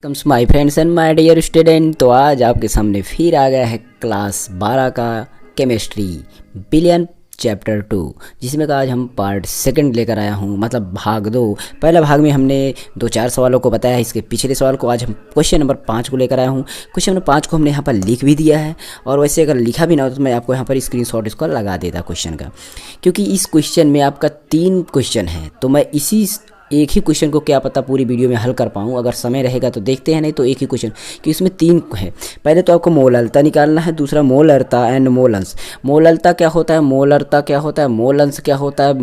Comes my friends and my dear student. तो आज आपके सामने फिर आ गया है क्लास 12 का केमिस्ट्री बिलियन चैप्टर 2, जिसमें का आज हम पार्ट सेकंड लेकर आया हूँ, मतलब भाग 2। पहला भाग में हमने 2-4 सवालों को बताया है, इसके पिछले सवाल को आज हम क्वेश्चन नंबर 5 को लेकर आया हूँ। क्वेश्चन नंबर 5 को हमने यहाँ पर लिख भी दिया है, और वैसे अगर लिखा भी ना हो तो मैं आपको यहाँ पर स्क्रीनशॉट इसका लगा देता क्वेश्चन का, क्योंकि इस क्वेश्चन में आपका 3 क्वेश्चन है। तो मैं इसी एक ही क्वेश्चन को क्या पता पूरी वीडियो में हल कर पाऊँ, अगर समय रहेगा तो देखते हैं, नहीं तो एक ही क्वेश्चन, कि इसमें 3 है। पहले तो आपको मोललता निकालना है, दूसरा मोलरता एंड मोलंस। मोललता क्या होता है, मोलरता क्या होता है, मोलंस क्या होता है,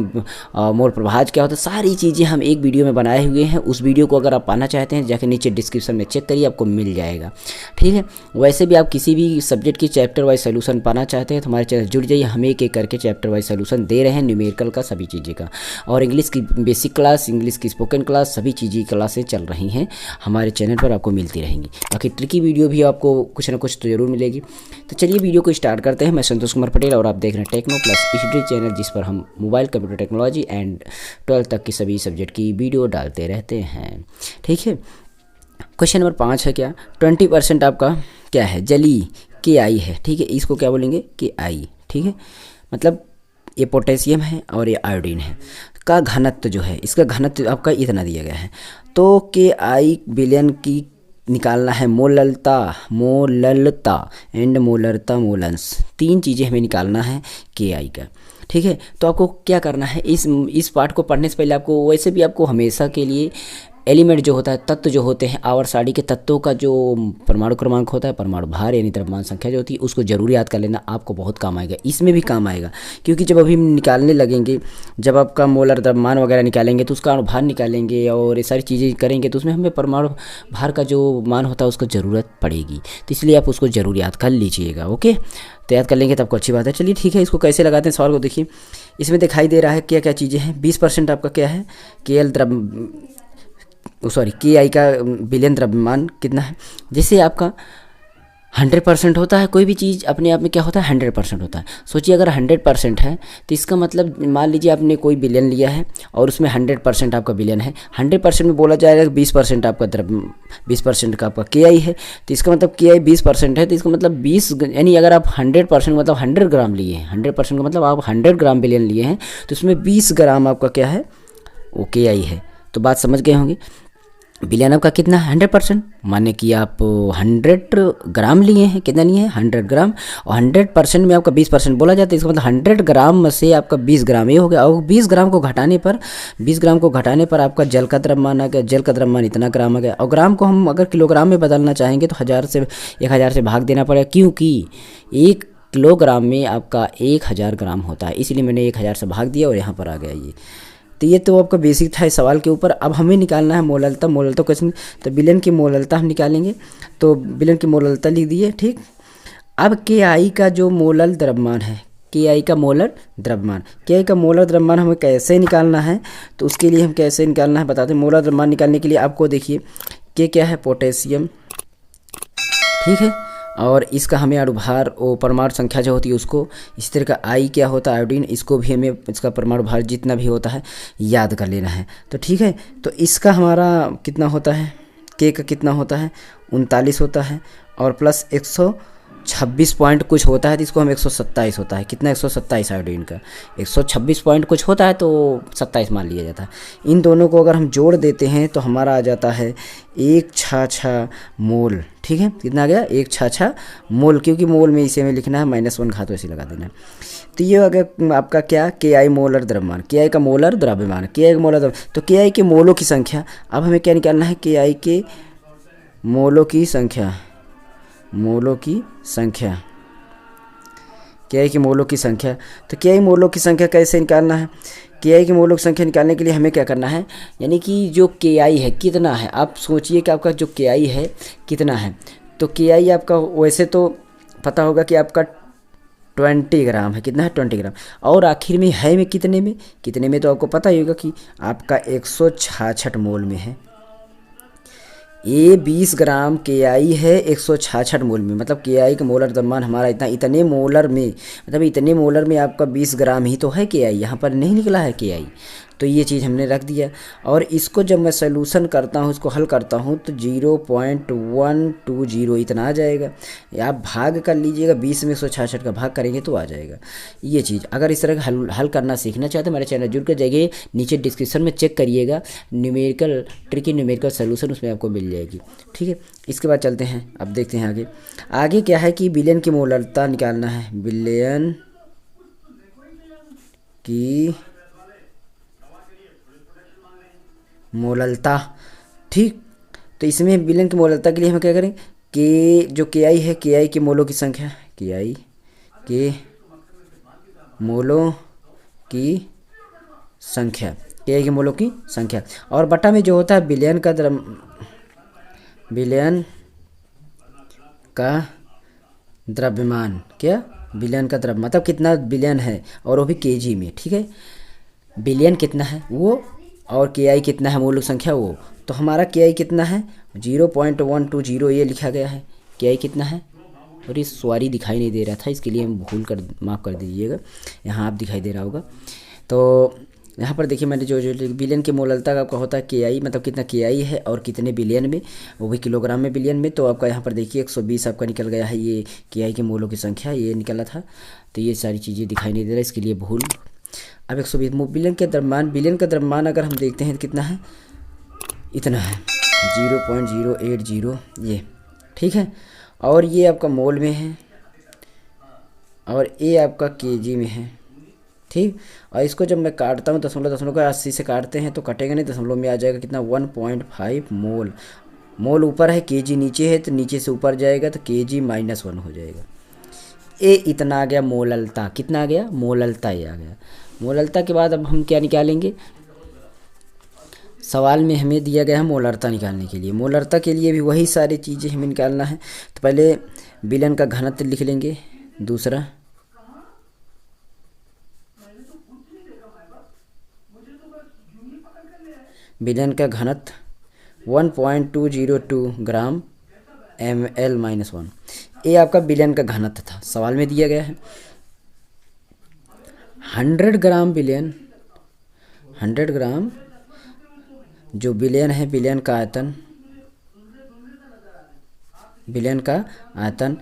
मोल प्रभाज क्या होता है, सारी चीज़ें हम एक वीडियो में बनाए हुए हैं। उस वीडियो को अगर आप पाना चाहते हैं जाके नीचे डिस्क्रिप्शन में चेक करिए, आपको मिल जाएगा। ठीक है, वैसे भी आप किसी भी सब्जेक्ट की चैप्टर वाइज सोल्यूशन पाना चाहते हैं तो हमारे चैनल जुड़ जाइए। हम एक करके चैप्टर वाइज सोल्यूशन दे रहे हैं, न्यूमेरिकल का, सभी चीज़ें का, और इंग्लिश की बेसिक क्लास, इंग्लिश की स्पोकन क्लास, सभी चीज़ें क्लासें चल रही हैं हमारे चैनल पर, आपको मिलती रहेंगी। बाकी ट्रिकी वीडियो भी आपको कुछ ना कुछ तो ज़रूर मिलेगी। तो चलिए वीडियो को स्टार्ट करते हैं। मैं संतोष कुमार पटेल और आप देख रहे हैं टेक्नो प्लस स्टडी चैनल, जिस पर हम mobile, computer technology and 12th तक की सभी सब्जेक्ट की वीडियो डालते रहते हैं। ठीक है, क्वेश्चन नंबर 5 है क्या, 20% आपका क्या है, जली के आई है। ठीक है, इसको क्या बोलेंगे, के आई। ठीक है, मतलब ये पोटेशियम है और ये आयोडीन है, का घनत्व जो है, इसका घनत्व आपका इतना दिया गया है। तो के आई बिलियन की निकालना है, मोललता एंड मोलरता मोलंस, 3 चीज़ें हमें निकालना है के आई का। ठीक है, तो आपको क्या करना है, इस पार्ट को पढ़ने से पहले आपको, वैसे भी आपको हमेशा के लिए एलिमेंट जो होता है, तत्व जो होते हैं, आवर्त सारणी के तत्वों का जो परमाणु क्रमांक होता है, परमाणु भार यानी द्रव्यमान संख्या जो होती है, उसको जरूर याद कर लेना, आपको बहुत काम आएगा। इसमें भी काम आएगा, क्योंकि जब अभी हम निकालने लगेंगे, जब आपका मोलर द्रव्यमान वगैरह निकालेंगे तो उसका अनुभार निकालेंगे और ये सारी चीज़ें करेंगे, तो उसमें हमें परमाणु भार का जो मान होता है उसको ज़रूरत पड़ेगी। तो इसलिए आप उसको ज़रूर याद कर लीजिएगा। ओके, तो याद कर लेंगे तो आपको अच्छी बात है। चलिए ठीक है, इसको कैसे लगाते हैं सवाल को देखिए। इसमें दिखाई दे रहा है क्या क्या चीज़ें हैं। 20% आपका क्या है, के एल के आई का बिलियन द्रव्यमान कितना है। जैसे आपका 100% होता है, कोई भी चीज़ अपने आप में क्या होता है, 100% होता है। सोचिए अगर 100% है तो इसका मतलब मान लीजिए आपने कोई बिलियन लिया है और उसमें 100% आपका बिलियन है, 100% में बोला जाएगा कि 20% आपका 20% का आपका के आई है, तो इसका मतलब के आई 20% है, तो इसका मतलब 20, यानी अगर आप 100% मतलब 100 ग्राम लिए हैं, 100% का मतलब आप 100 ग्राम बिलियन लिए हैं, तो उसमें 20 ग्राम आपका क्या है, वो के आई है। तो बात समझ गए होंगे। बिलियन आपका कितना है, 100%, माने कि आप 100 ग्राम लिए हैं, कितना लिए हैं, 100 ग्राम, और 100% में आपका 20% बोला जाता है, इसका मतलब 100 ग्राम में से आपका 20 ग्राम ये हो गया। और 20 ग्राम को घटाने पर आपका जल का द्रव्यमान आ गया, जल का द्रव्यमान इतना ग्राम आ गया। और ग्राम को हम अगर किलोग्राम में बदलना चाहेंगे तो 1000 से भाग देना पड़ेगा, क्योंकि 1 किलोग्राम में आपका 1000 ग्राम होता है, इसलिए मैंने 1000 से भाग दिया और यहाँ पर आ गया ये। तो ये तो आपका बेसिक था इस सवाल के ऊपर। अब हमें निकालना है मोललता क्वेश्चन। तो बिलियन की मोललता हम निकालेंगे, तो बिलियन की मोललता लिख दिए। ठीक, अब के आई का जो मोलल द्रव्यमान है, के आई का मोलर द्रव्यमान, के आई का मोलर द्रव्यमान हमें कैसे निकालना है, तो उसके लिए हम कैसे निकालना है बताते हैं। मोलर द्रव्यमान निकालने के लिए आपको देखिए, के क्या है, पोटेशियम। ठीक है, और इसका हमें अणुभार, वो परमाणु संख्या जो होती है उसको, इस तरह का आई क्या होता है, आयोडीन, इसको भी हमें इसका परमाणु भार जितना भी होता है याद कर लेना है। तो ठीक है, तो इसका हमारा कितना होता है, के का कितना होता है, 39 होता है, और प्लस 126 पॉइंट कुछ होता है, तो इसको हम 127 होता है, कितना 127 आयोडीन का 126 पॉइंट कुछ होता है, तो 27 मान लिया जाता है। इन दोनों को अगर हम जोड़ देते हैं तो हमारा आ जाता है 166 मोल। ठीक है, कितना आ गया, 166 मोल, क्योंकि मोल में इसे में लिखना है, -1 घात वैसे लगा देना है। तो ये अगर आपका क्या, के आई मोलर द्रव्यमान, के आई का मोलर द्रव्यमान, के आई का मोलर द्रव्यमान, तो के आई के मोलों की संख्या। अब हमें क्या निकालना है, के आई के मोलों की संख्या, के आई के मोलों की संख्या। तो के आई मोलों की संख्या कैसे निकालना है, के आई के मोलों की संख्या निकालने के लिए हमें क्या करना है, यानी कि जो के आई है कितना है, आप सोचिए कि आपका जो के आई है कितना है। तो के आई आपका वैसे तो पता होगा कि आपका 20 ग्राम है, कितना है, 20 ग्राम, और आखिर में है में कितने में तो आपको पता ही होगा कि आपका 166 मोल में है। ये 20 ग्राम के आई है 166 मोल में, मतलब के आई का मोलर द्रव्यमान हमारा इतने मोलर में, मतलब इतने मोलर में आपका 20 ग्राम ही तो है के आई, यहाँ पर नहीं निकला है के आई। तो ये चीज़ हमने रख दिया। और इसको जब मैं सोल्यूशन करता हूँ, इसको हल करता हूँ, तो 0.120 इतना आ जाएगा। आप भाग कर लीजिएगा, 20 में 166 का भाग करेंगे तो आ जाएगा ये चीज़। अगर इस तरह का हल करना सीखना चाहते हैं, हमारे चैनल जुड़ कर जाइए, नीचे डिस्क्रिप्शन में चेक करिएगा, न्यूमेरिकल ट्रिकी न्यूमेरिकल सोल्यूशन उसमें आपको मिल जाएगी। ठीक है, इसके बाद चलते हैं, अब देखते हैं आगे। आगे क्या है कि बिलियन की मोलरता निकालना है, बिलियन की मोलरता। ठीक, तो इसमें बिलियन की मोलरता के लिए हम क्या करें कि जो के आई है, के आई के मोलों की संख्या, के आई के मोलों की संख्या, के आई के मोलों की संख्या, और बटा में जो होता है बिलियन का द्रव्यमान, क्या बिलियन का द्रव्य मतलब कितना बिलियन है, और वो भी केजी में। ठीक है, बिलियन कितना है वो, और के आई कितना है मूल संख्या वो। तो हमारा के आई कितना है 0.120 ये लिखा गया है। के आई कितना है, और ये सॉरी दिखाई नहीं दे रहा था, इसके लिए हम भूल कर माफ़ कर दीजिएगा, यहाँ आप दिखाई दे रहा होगा। तो यहाँ पर देखिए मैंने जो बिलियन की मोलरता का आपका होता है के आई, मतलब कितना के आई है और कितने बिलियन में, वो भी किलोग्राम में बिलियन में। तो आपका यहाँ पर देखिए 120 आपका निकल गया है, ये के आई के मोलों की संख्या ये निकला था। तो ये सारी चीज़ें दिखाई नहीं दे रहा, इसके लिए भूल। अब 120 बिलियन के द्रव्यमान, बिलियन का द्रव्यमान अगर हम देखते हैं कितना है, इतना है 0.080 ये। ठीक है, और ये आपका मोल में है, और ये आपका केजी में है। ठीक, और इसको जब मैं काटता हूँ दशमलव को 80 से काटते हैं तो कटेगा नहीं, दशमलव में आ जाएगा कितना 1.5 मोल। मोल ऊपर है, केजी नीचे है, तो नीचे से ऊपर जाएगा तो केजी -1 हो जाएगा। ये इतना आ गया मोललता, कितना आ गया मोललता, ये आ गया मोललता। के बाद अब हम क्या निकालेंगे, सवाल में हमें दिया गया है मोलरता निकालने के लिए। मोलरता के लिए भी वही सारी चीज़ें हमें निकालना है। तो पहले बिलियन का घनत्व लिख लेंगे, दूसरा बिलियन का घनत्व 1.202 ग्राम ml-1, ये आपका बिलियन का घनत्व था, सवाल में दिया गया है। 100 ग्राम बिलियन, 100 ग्राम जो बिलियन है, बिलियन का आयतन, बिलियन का आयतन।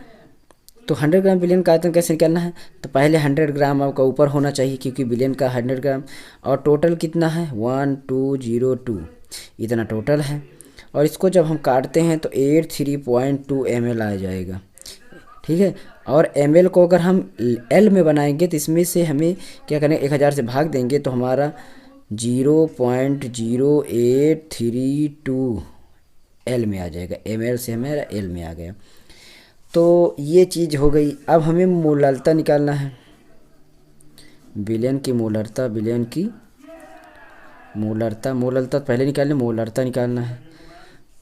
तो 100 ग्राम बिलियन का आयतन कैसे निकालना है, तो पहले 100 ग्राम आपका ऊपर होना चाहिए क्योंकि बिलियन का 100 ग्राम, और टोटल कितना है 1202 इतना टोटल है। और इसको जब हम काटते हैं तो 83.2 ml आ जाएगा। ठीक है, और ml को अगर हम L में बनाएंगे तो इसमें से हमें क्या करें, 1000 से भाग देंगे तो हमारा 0.0832 L में आ जाएगा। ml से हमारा L में आ गया। तो ये चीज़ हो गई। अब हमें मोलरता निकालना है, बिलियन की मोलरता, बिलियन की मोलरता, मोलरता पहले निकालने, मोलरता निकालना है।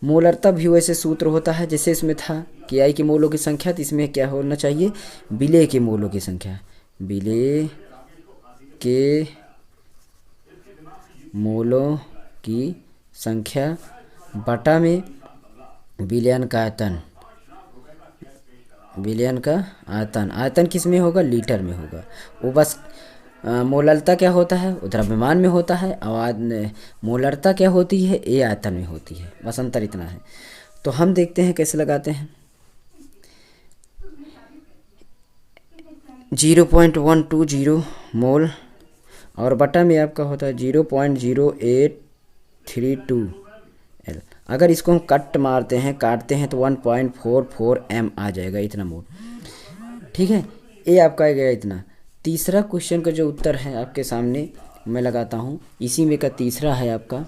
मोलरता भी वैसे सूत्र होता है जैसे इसमें था कि आई के मोलों की संख्या, तो इसमें क्या होना चाहिए बिले के मोलों की संख्या, बिले के मोलों की संख्या बटा में बिलियन का आयतन, बिलियन का आयतन, आयतन किस में होगा लीटर में होगा। वो बस मोलरता क्या होता है वो द्रव्यमान में होता है, और मोलरता क्या होती है ये आयतन में होती है, बस अंतर इतना है। तो हम देखते हैं कैसे लगाते हैं। 0.120 मोल और बटा में आपका होता है 0.0832 L। अगर इसको हम काटते हैं तो 1.44 M आ जाएगा, इतना मोल। ठीक है, ये आपका आ गया इतना। तीसरा क्वेश्चन का जो उत्तर है आपके सामने मैं लगाता हूँ, इसी में का तीसरा है आपका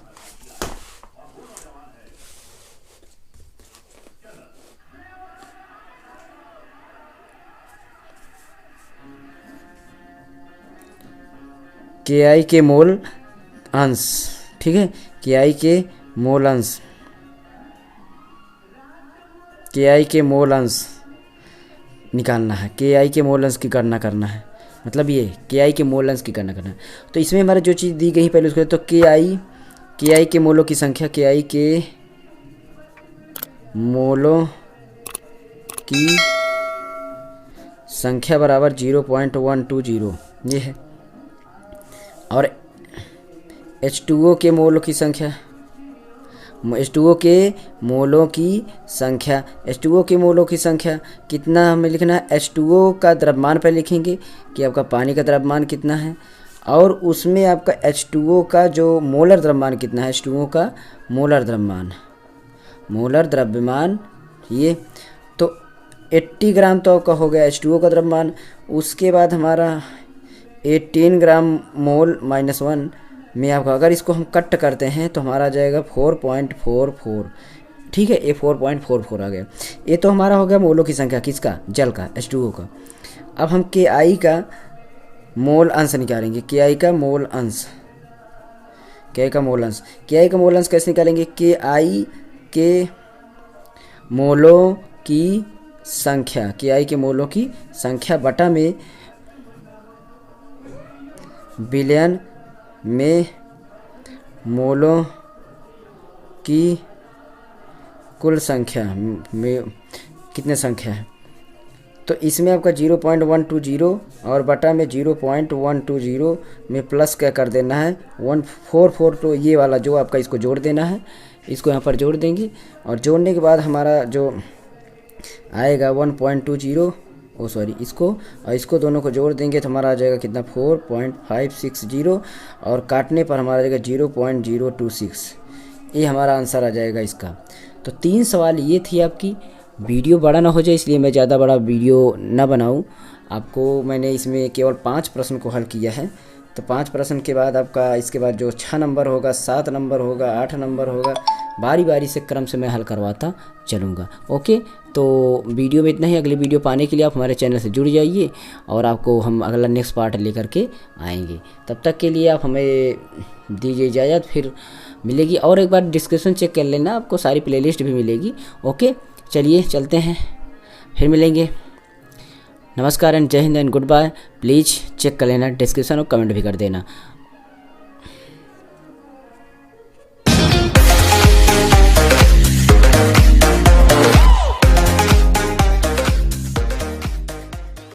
के आई के मोल अंश। ठीक है, के आई के मोल अंश, के आई के मोल अंश निकालना है, के आई के मोल अंश की गणना करना है, मतलब ये के आई के मोल अंश की गणना करना है। तो इसमें हमारा जो चीज़ दी गई पहले उसको, तो के आई के मोलों की संख्या, के आई के मोलों की संख्या बराबर 0.120 ये है, और H2O के मोलों की संख्या, H2O के मोलों की संख्या, H2O के मोलों की संख्या कितना हमें लिखना है। H2O का द्रव्यमान पे लिखेंगे कि आपका पानी का द्रव्यमान कितना है, और उसमें आपका H2O का जो मोलर द्रव्यमान कितना है, H2O का मोलर द्रव्यमान ये तो 80 ग्राम तो आपका हो गया H2O का द्रव्यमान। उसके बाद हमारा 18 ग्राम मोल -1 में आपका, अगर इसको हम कट करते हैं तो हमारा आ जाएगा 4.44। ठीक है, ये 4.44 आ गया। ये तो हमारा हो गया मोलों की संख्या, किसका, जल का, H2O का। अब हम KI का मोल अंश निकालेंगे, KI का मोल अंश, KI का मोल अंश कैसे निकालेंगे। KI के मोलों की संख्या, KI के मोलों की संख्या बटा में बिलियन में मोलों की कुल संख्या में कितने संख्या है, तो इसमें आपका 0.120 और बटा में 0.120 में प्लस क्या कर देना है 1442, ये वाला जो आपका इसको जोड़ देना है, इसको यहाँ पर जोड़ देंगे। और जोड़ने के बाद हमारा जो आएगा 1.20 इसको और इसको दोनों को जोड़ देंगे तो हमारा आ जाएगा कितना 4.560, और काटने पर हमारा आ जाएगा 0.026। ये हमारा आंसर आ जाएगा इसका। तो 3 सवाल ये थी आपकी। वीडियो बड़ा ना हो जाए इसलिए मैं ज़्यादा बड़ा वीडियो ना बनाऊं। आपको मैंने इसमें केवल 5 प्रश्न को हल किया है। तो 5 प्रश्न के बाद आपका इसके बाद जो 6 नंबर होगा, 7 नंबर होगा, 8 नंबर होगा, बारी बारी से क्रम से मैं हल करवाता चलूँगा। ओके, तो वीडियो में इतना ही। अगली वीडियो पाने के लिए आप हमारे चैनल से जुड़ जाइए और आपको हम अगला नेक्स्ट पार्ट लेकर के आएंगे। तब तक के लिए आप हमें दीजिए इजाज़त, फिर मिलेगी। और एक बार डिस्क्रिप्शन चेक कर लेना, आपको सारी प्लेलिस्ट भी मिलेगी। ओके, चलिए चलते हैं, फिर मिलेंगे। नमस्कार एंड जय हिंद and good bye. Please check कर लेना डिस्क्रिप्शन और कमेंट भी कर देना।